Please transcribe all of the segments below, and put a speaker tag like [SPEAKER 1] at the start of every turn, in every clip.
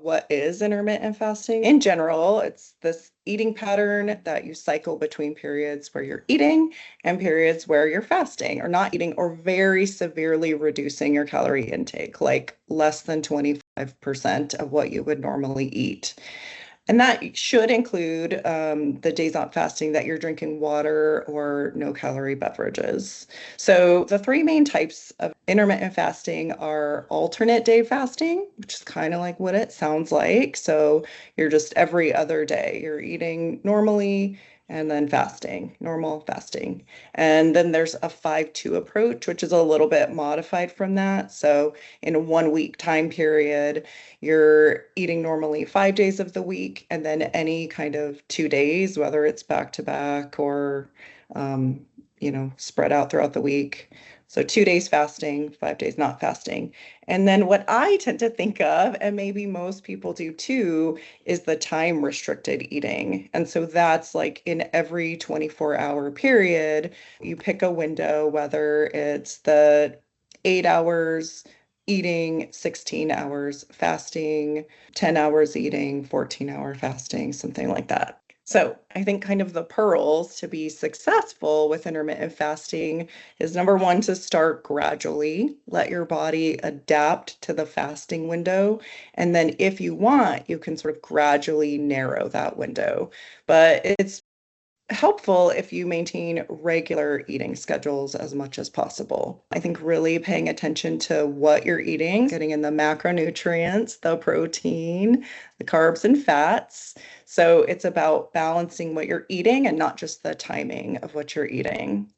[SPEAKER 1] what is intermittent fasting. In general, it's this eating pattern that you cycle between periods where you're eating and periods where you're fasting or not eating or very severely reducing your calorie intake, like less than 25% of what you would normally eat. And that should include the days not fasting that you're drinking water or no calorie beverages. So, the three main types of intermittent fasting are alternate day fasting, which is kind of like what it sounds like. So, you're just every other day, you're eating normally and then fasting, normal fasting. And then there's a 5-2 approach, which is a little bit modified from that. So, in a 1 week time period, you're eating normally 5 days of the week, and then any kind of 2 days, whether it's back to back or, um, spread out throughout the week. So 2 days fasting, 5 days not fasting. And then what I tend to think of, and maybe most people do too, is the time restricted eating. And so that's like in every 24-hour period, you pick a window, whether it's the 8 hours eating, 16 hours fasting, 10 hours eating, 14-hour fasting, something like that. So I think kind of the pearls to be successful with intermittent fasting is number one, to start gradually, let your body adapt to the fasting window. And then if you want, you can sort of gradually narrow that window. But it's helpful if you maintain regular eating schedules as much as possible. I think really paying attention to what you're eating, getting in the macronutrients, the protein, the carbs and fats. So it's about balancing what you're eating and not just the timing of what you're eating.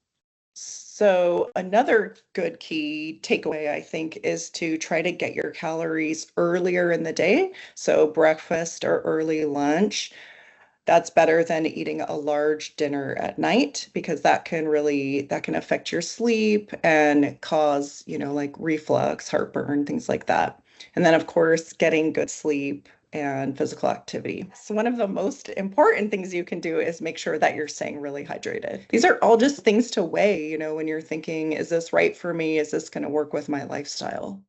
[SPEAKER 1] So another good key takeaway, I think, is to try to get your calories earlier in the day. So breakfast or early lunch. That's better than eating a large dinner at night because that can affect your sleep and cause, like reflux, heartburn, things like that. And then of course, getting good sleep and physical activity. So one of the most important things you can do is make sure that you're staying really hydrated. These are all just things to weigh, when you're thinking, is this right for me? Is this going to work with my lifestyle?